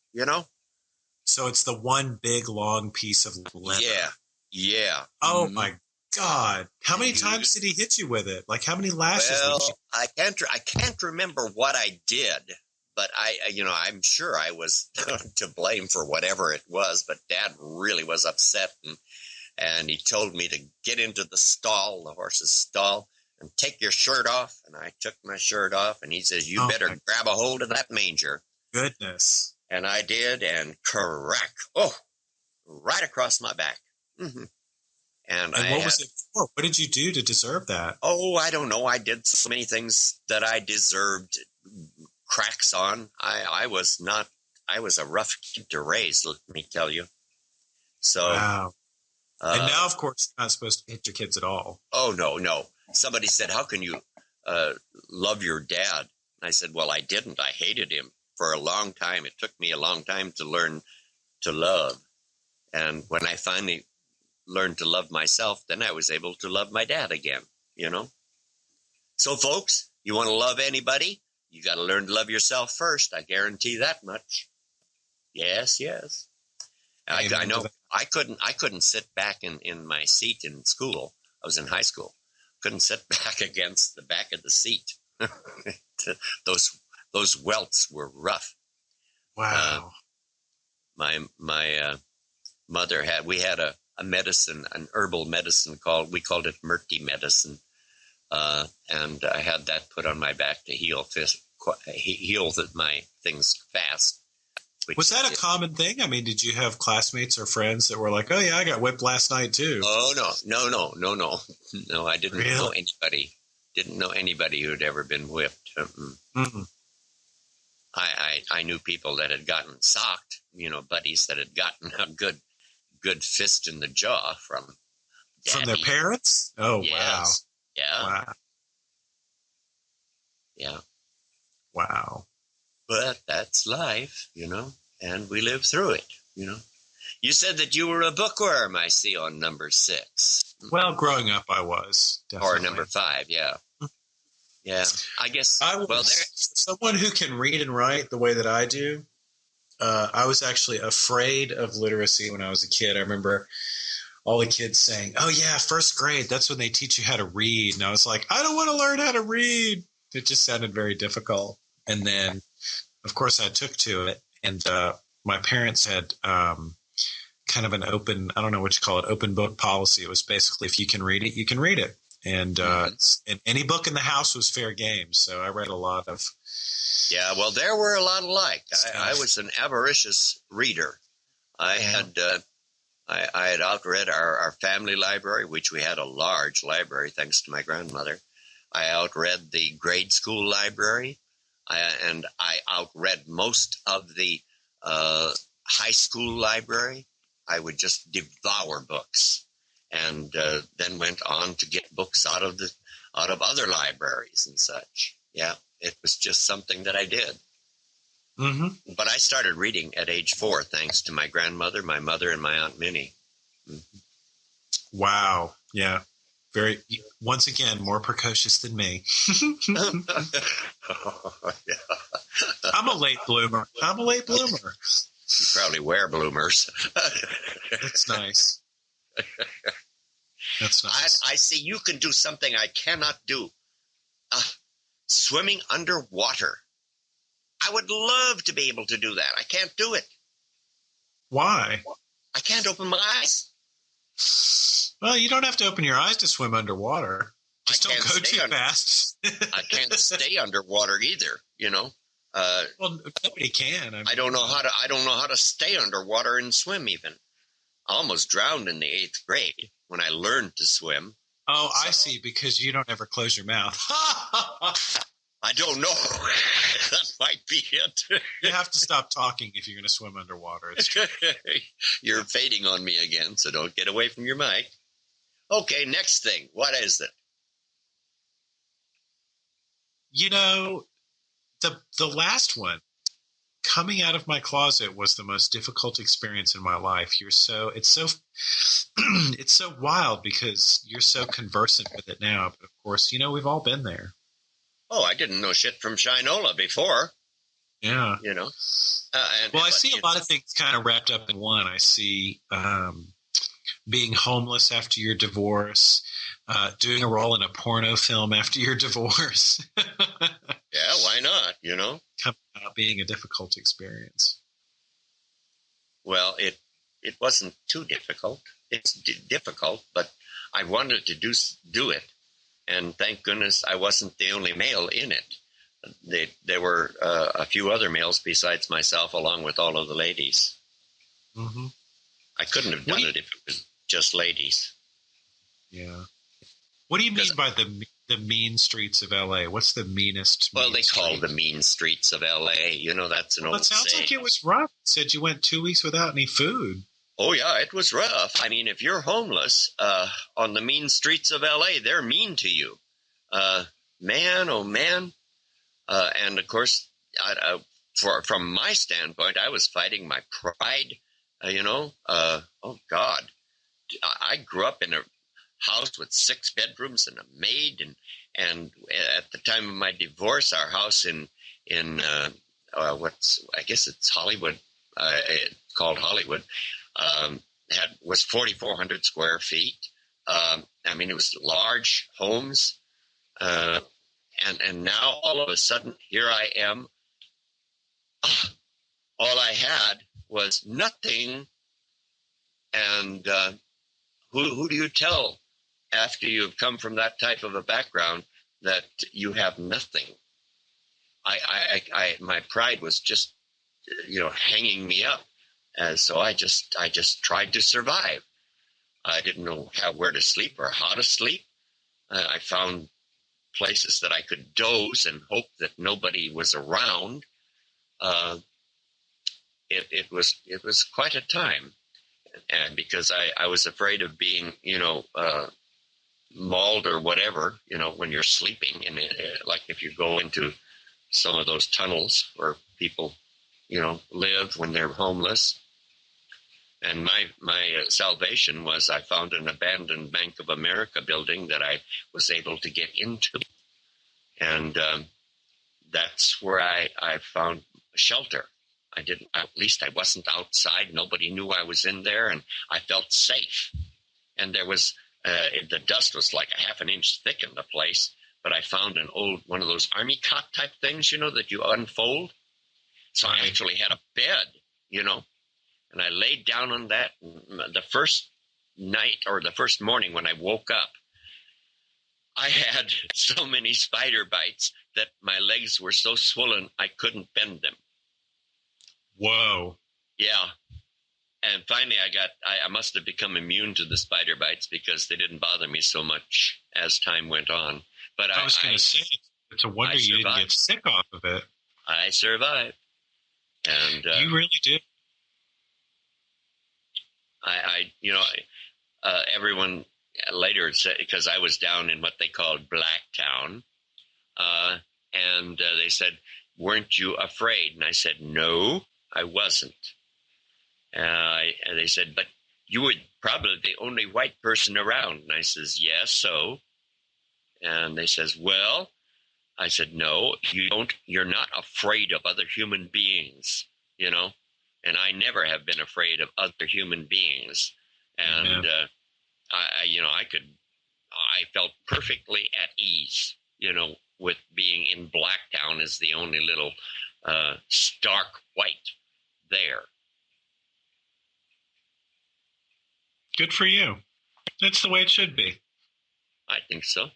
So it's the one big long piece of leather. Yeah. Oh my God! How many times did he hit you with it? Like how many lashes? Well, I can't remember what I did, but I'm sure I was to blame for whatever it was. But Dad really was upset, and he told me to get into the horse's stall, and take your shirt off. And I took my shirt off, and he says, "You better grab a hold of that manger." Goodness. And I did, and crack, right across my back. Mm-hmm. And And what was it for? What did you do to deserve that? Oh, I don't know. I did so many things that I deserved cracks on. I was a rough kid to raise, let me tell you. So, wow. And now, of course, you're not supposed to hit your kids at all. Oh, no. Somebody said, how can you love your dad? And I said, well, I didn't. I hated him for a long time. It took me a long time to learn to love. And when I finally learned to love myself, then I was able to love my dad again, So, folks, you want to love anybody? You got to learn to love yourself first. I guarantee that much. Yes. I know. I couldn't sit back in my seat in school. I was in high school. Couldn't sit back against the back of the seat. Those welts were rough. Wow. My mother we had a medicine, an herbal medicine we called it Murti medicine. And I had that put on my back to heal my things fast. Was that a common thing? I mean, did you have classmates or friends that were like, oh, yeah, I got whipped last night, too? Oh, no. No, I didn't know anybody. Didn't know anybody who had ever been whipped. Mm-hmm. I knew people that had gotten socked, buddies that had gotten a good fist in the jaw from daddy. From their parents? Oh, yes. Wow. Yeah. Wow. Yeah. Wow. But that's life, and we live through it, You said that you were a bookworm, I see, on number 6. Well, growing up, I was. Definitely. Or number 5, yeah. Yeah, I guess. I was someone who can read and write the way that I do. I was actually afraid of literacy when I was a kid. I remember all the kids saying, oh, yeah, first grade, that's when they teach you how to read. And I was like, I don't want to learn how to read. It just sounded very difficult. And then, of course, I took to it. And my parents had kind of an open, I don't know what you call it, open book policy. It was basically, if you can read it, you can read it. And, and any book in the house was fair game. So I read a lot of. Yeah, well, there were a lot alike. I was an avaricious reader. I had outread our family library, which we had a large library thanks to my grandmother. I outread the grade school library, and I outread most of the high school library. I would just devour books, and then went on to get books out of other libraries and such. Yeah, it was just something that I did. Mm-hmm. But I started reading at age 4, thanks to my grandmother, my mother, and my Aunt Minnie. Mm-hmm. Wow. Yeah. Once again, more precocious than me. Oh, yeah. I'm a late bloomer. You probably wear bloomers. That's nice. That's nice. I see you can do something I cannot do. Swimming underwater. I would love to be able to do that. I can't do it. Why? I can't open my eyes. Well, you don't have to open your eyes to swim underwater. Just don't go too fast. I can't stay underwater either, Well, nobody can. I don't know how to stay underwater and swim even. I almost drowned in the 8th grade when I learned to swim. Oh, I see, because you don't ever close your mouth. I don't know. That might be it. You have to stop talking if you're going to swim underwater. It's true. You're fading on me again, so don't get away from your mic. Okay, next thing. What is it? The last one, coming out of my closet, was the most difficult experience in my life. It's so wild because you're so conversant with it now. But of course, we've all been there. Oh, I didn't know shit from Shinola before. Yeah. I see a lot of things kind of wrapped up in one. I see being homeless after your divorce, doing a role in a porno film after your divorce. Yeah, why not, Coming out being a difficult experience. Well, it wasn't too difficult. It's difficult, but I wanted to do it. And thank goodness I wasn't the only male in it. There were a few other males besides myself, along with all of the ladies. Mm-hmm. I couldn't have done it if it was just ladies. Yeah. What do you mean by the mean streets of LA? What's the meanest? Well, they call street? the mean streets of LA. That's an old It sounds saying. like it was rough. You said you went 2 weeks without any food. Oh, yeah, it was rough. I mean, if you're homeless on the mean streets of LA, they're mean to you. Man, oh, man. And, of course, from my standpoint, I was fighting my pride, oh, God. I grew up in a house with 6 bedrooms and a maid. And at the time of my divorce, our house in I guess it's Hollywood, called Hollywood, was 4,400 square feet. I mean, it was large homes. And now all of a sudden, here I am. All I had was nothing. And who do you tell after you've come from that type of a background that you have nothing? My pride was just, hanging me up. And so I just tried to survive. I didn't know where to sleep or how to sleep. I found places that I could doze and hope that nobody was around. It was quite a time, and because I was afraid of being, mauled or whatever, when you're sleeping, and like if you go into some of those tunnels where people, live when they're homeless. And my salvation was I found an abandoned Bank of America building that I was able to get into. And that's where I found shelter. At least I wasn't outside. Nobody knew I was in there, and I felt safe. And there was, the dust was like a half an inch thick in the place, but I found one of those army cot type things, that you unfold. So I actually had a bed, and I laid down on that. The first night or the first morning when I woke up, I had so many spider bites that my legs were so swollen I couldn't bend them. Whoa. Yeah. And finally I must have become immune to the spider bites because they didn't bother me so much as time went on. But I was going to say, it's a wonder you didn't get sick off of it. I survived. And you really did. Everyone later said, because I was down in what they called Blacktown, and they said, "Weren't you afraid?" And I said, "No, I wasn't." And they said, "But you were probably the only white person around." And I says, "Yes, so." And they says, "Well," I said, "No, you're not afraid of other human beings, and I never have been afraid of other human beings." And I felt perfectly at ease, with being in Blacktown as the only little stark white there. Good for you. That's the way it should be. I think so.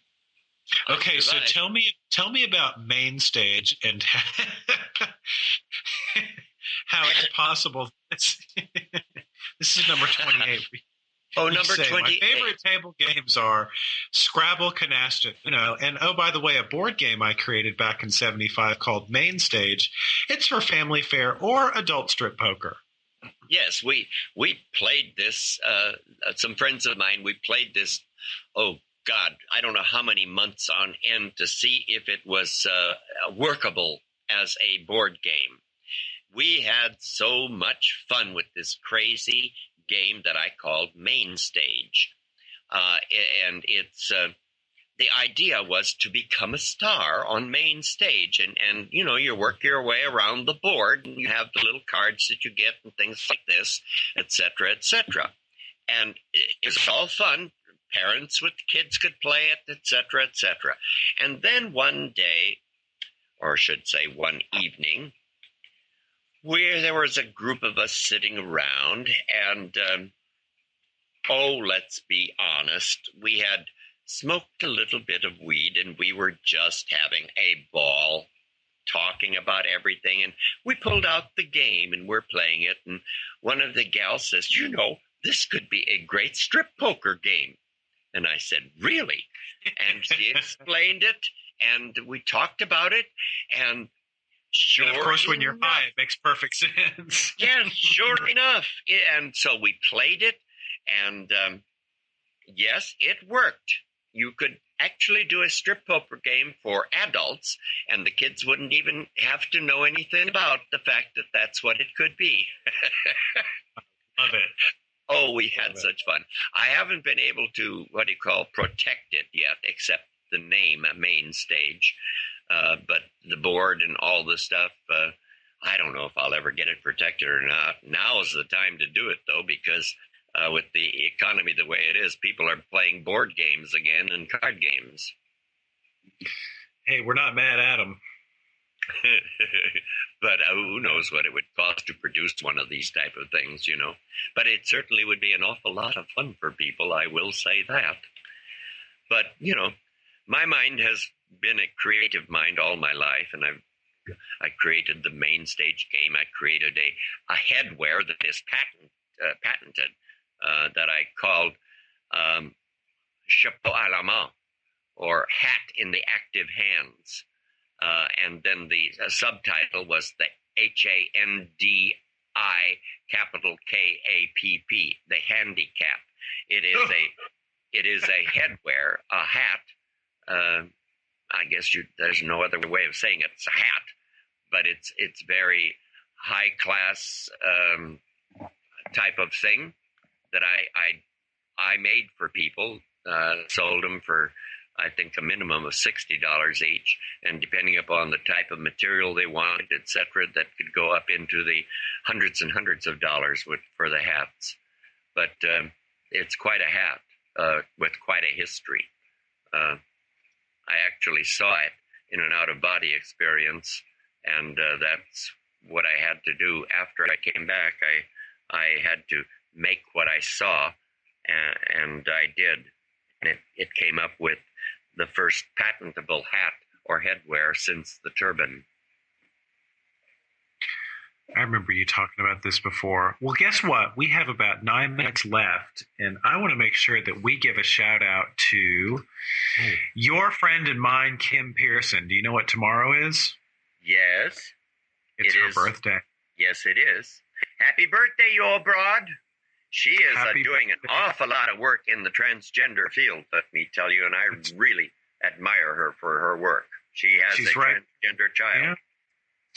Okay, so tell me about Main Stage and how it's possible. This is number 28. Oh, number 28. My favorite table games are Scrabble, Canasta, and oh, by the way, a board game I created back in '75 called Main Stage. It's for family fare or adult strip poker. Yes, we played this. Some friends of mine, we played this. Oh God, I don't know how many months on end to see if it was workable as a board game. We had so much fun with this crazy game that I called Main Stage. And it's the idea was to become a star on Main Stage. And you work your way around the board, and you have the little cards that you get and things like this, et cetera, et cetera. And it's all fun. Parents with kids could play it, et cetera, et cetera. And then one day, or I should say one evening, where there was a group of us sitting around, and let's be honest, we had smoked a little bit of weed, and we were just having a ball, talking about everything. And we pulled out the game, and we're playing it. And one of the gals says, "This could be a great strip poker game." And I said, really? And she explained it, and we talked about it, and sure and of course, when you're enough, high, it makes perfect sense. yes, sure enough. And so we played it, and yes, it worked. You could actually do a strip poker game for adults, and the kids wouldn't even have to know anything about the fact that that's what it could be. Love it. Oh, we had such fun. I haven't been able to, protect it yet, except the name, a main stage. But the board and all the stuff, I don't know if I'll ever get it protected or not. Now is the time to do it, though, because with the economy the way it is, people are playing board games again and card games. Hey, we're not mad at them. But who knows what it would cost to produce one of these type of things, But it certainly would be an awful lot of fun for people, I will say that. But, my mind has been a creative mind all my life, and I created the main stage game. I created a headwear that is patented that I called chapeau à la main, or hat in the active hands. And then the subtitle was the HANDI capital KAPP, the handicap. It is a headwear, a hat. I guess there's no other way of saying it. It's a hat, but it's very high class type of thing that I made for people. Sold them for, I think, a minimum of $60 each, and depending upon the type of material they wanted, etc., that could go up into the hundreds and hundreds of dollars for the hats. But it's quite a hat with quite a history. I actually saw it in an out-of-body experience, and that's what I had to do after I came back. I had to make what I saw, and I did. And it came up with the first patentable hat or headwear since the turban. I remember you talking about this before. Well, guess what? We have about 9 minutes left, and I want to make sure that we give a shout out to your friend and mine, Kim Pearson. Do you know what tomorrow is? Yes. It's her birthday. Yes, it is. Happy birthday, you old broad. She is doing an awful lot of work in the transgender field, let me tell you, and I really admire her for her work. She's transgender child. Yeah.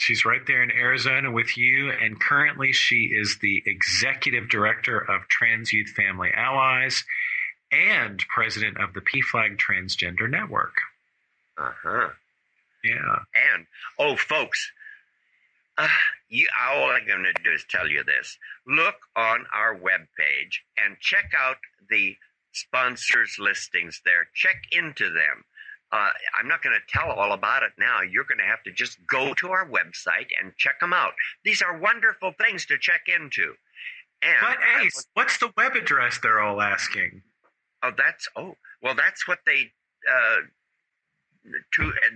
She's right there in Arizona with you, and currently she is the executive director of Trans Youth Family Allies and president of the PFLAG Transgender Network. Uh-huh. Yeah. And, folks, all I'm going to do is tell you this. Look on our webpage and check out the sponsors listings there. Check into them. I'm not going to tell all about it now. You're going to have to just go to our website and check them out. These are wonderful things to check into. But Ace, what's the web address they're all asking? That's what they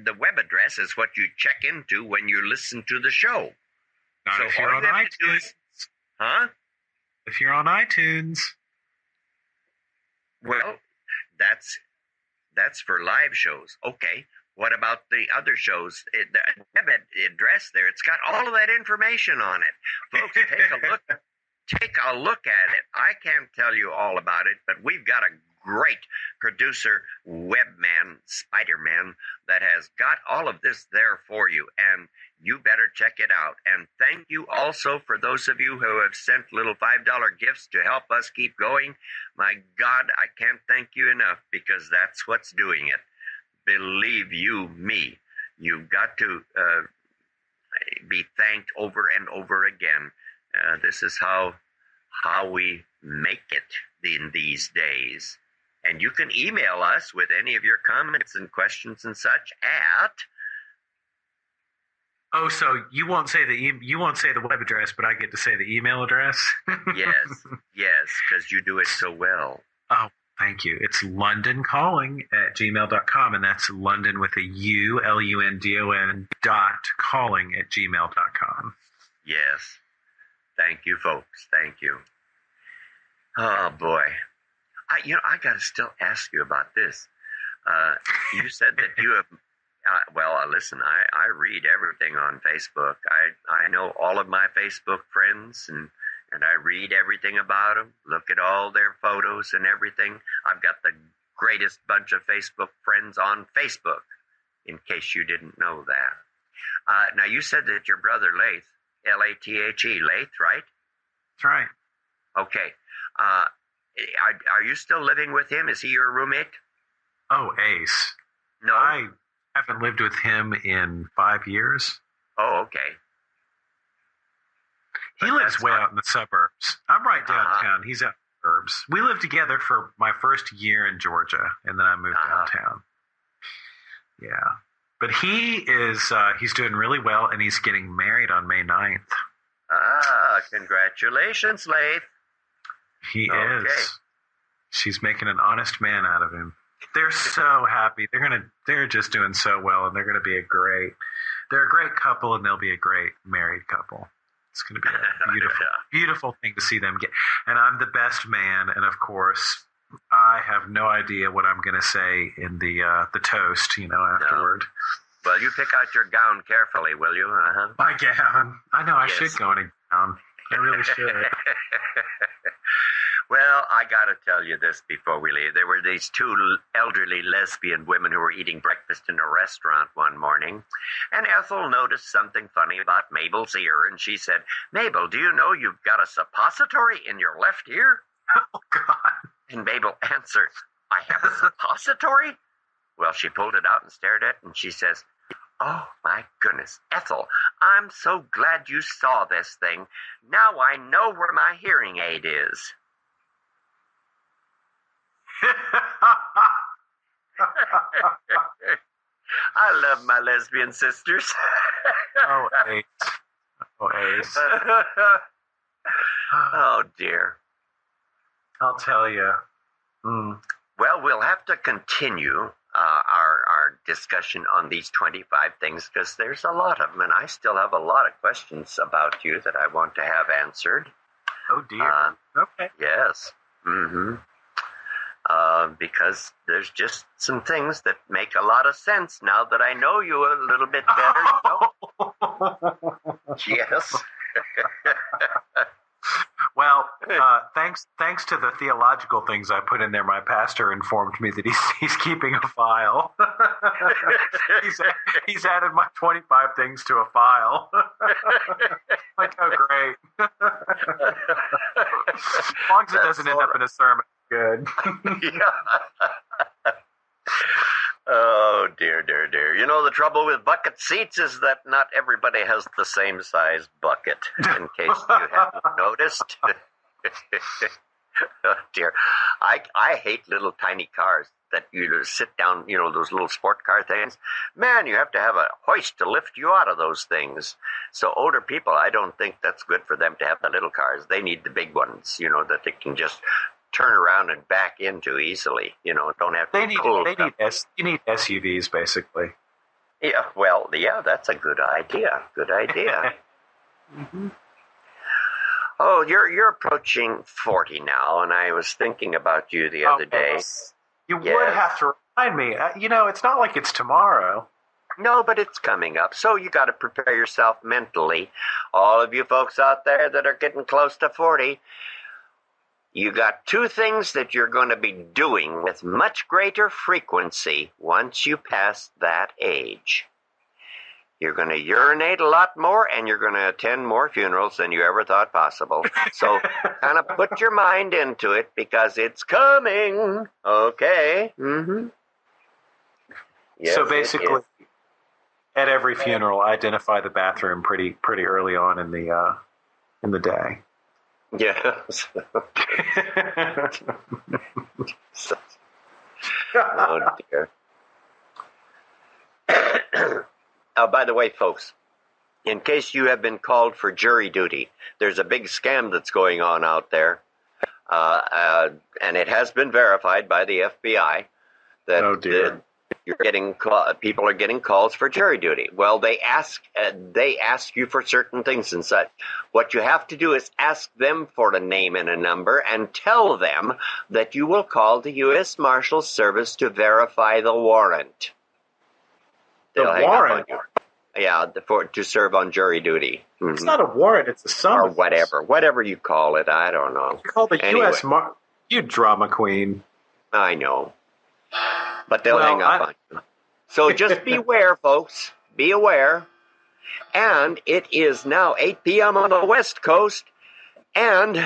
the web address is what you check into when you listen to the show. Not so if you're on iTunes. If you're on iTunes. Well, that's for live shows. Okay. What about the other shows? The web address there, it's got all of that information on it. Folks, take a look. Take a look at it. I can't tell you all about it, but we've got a great producer, webman, Spider-Man, that has got all of this there for you, and you better check it out. And thank you also for those of you who have sent little $5 gifts to help us keep going. My God, I can't thank you enough, because that's what's doing it. Believe you me, you've got to be thanked over and over again. This is how we make it in these days. And you can email us with any of your comments and questions and such at. Oh, so you won't say the web address, but I get to say the email address? Yes, because you do it so well. Oh, thank you. It's lundon@gmail.com, and that's London with a U, LUNDON .calling@gmail.com. Yes. Thank you, folks. Thank you. Oh, boy. I got to still ask you about this. You said that you have. Listen. I read everything on Facebook. I know all of my Facebook friends, and I read everything about them. Look at all their photos and everything. I've got the greatest bunch of Facebook friends on Facebook. In case you didn't know that. Now you said that your brother Lath, Lathe, Lath, right? That's right. Okay. Are you still living with him? Is he your roommate? Oh, Ace. No. I haven't lived with him in 5 years. Oh, okay. He lives way out in the suburbs. I'm right downtown. He's out in the suburbs. We lived together for my first year in Georgia, and then I moved downtown. Yeah. But he's doing really well, and he's getting married on May 9th. Congratulations, Lath. He is. She's making an honest man out of him. They're so happy. They're just doing so well, and they're a great couple, and they'll be a great married couple. It's going to be a beautiful, beautiful thing to see them get. And I'm the best man, and of course, I have no idea what I'm going to say in the toast, afterward. No. Well, you pick out your gown carefully, will you? My gown. I know I should go in a gown. I really should. Well, I got to tell you this before we leave. There were these two elderly lesbian women who were eating breakfast in a restaurant one morning, and Ethel noticed something funny about Mabel's ear, and she said, "Mabel, do you know you've got a suppository in your left ear?" Oh, God. And Mabel answered, "I have a suppository?" Well, she pulled it out and stared at it, and she says, "Oh, my goodness, Ethel, I'm so glad you saw this thing. Now I know where my hearing aid is." I love my lesbian sisters. Oh, Ace. Oh, Ace. Oh, dear. I'll tell you. Well, we'll have to continue our discussion on these 25 things because there's a lot of them, and I still have a lot of questions about you that I want to have answered. Oh, dear. Okay. Yes. Mm-hmm. Because there's just some things that make a lot of sense now that I know you a little bit better. Yes. Well, thanks to the theological things I put in there, my pastor informed me that he's keeping a file. he's added my 25 things to a file. Like, oh, great. As long as it doesn't end up in a sermon, good. Yeah. Oh, dear, dear, dear. You know, the trouble with bucket seats is that not everybody has the same size bucket, in case you haven't noticed. Oh, dear. I hate little tiny cars that you sit down, those little sport car things. Man, you have to have a hoist to lift you out of those things. So older people, I don't think that's good for them to have the little cars. They need the big ones, that they can just turn around and back into easily. Don't have to you need SUVs, basically. Yeah, well, yeah, that's a good idea. Good idea. Mm-hmm. Oh, you're approaching 40 now, and I was thinking about you the other day. You would have to remind me. It's not like it's tomorrow. No, but it's coming up, so you got to prepare yourself mentally. All of you folks out there that are getting close to 40, you got two things that you're going to be doing with much greater frequency once you pass that age. You're going to urinate a lot more, and you're going to attend more funerals than you ever thought possible. So kind of put your mind into it because it's coming. Okay? Mm-hmm. Yes, so basically, at every funeral, identify the bathroom pretty early on in the day. Yes. Oh, dear. By the way, folks, in case you have been called for jury duty, there's a big scam that's going on out there, and it has been verified by the FBI that People are getting calls for jury duty. Well, they ask you for certain things and such. What you have to do is ask them for a name and a number and tell them that you will call the U.S. Marshals Service to verify the warrant. They'll hang up on you. Yeah, to serve on jury duty. Mm-hmm. It's not a warrant; it's a summons. Or whatever you call it. I don't know. You call the U.S. You drama queen. I know, but they'll hang up on you. So just beware, folks. Be aware. And it is now 8 p.m. on the West Coast, and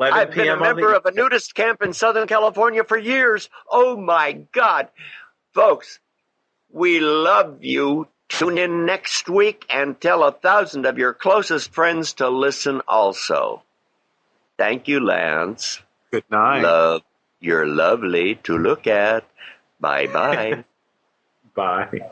I've been a member of a nudist camp in Southern California for years. Oh my God, folks, we love you. Tune in next week and tell 1,000 of your closest friends to listen also. Thank you, Lance. Good night. Love, you're lovely to look at. Bye-bye. Bye.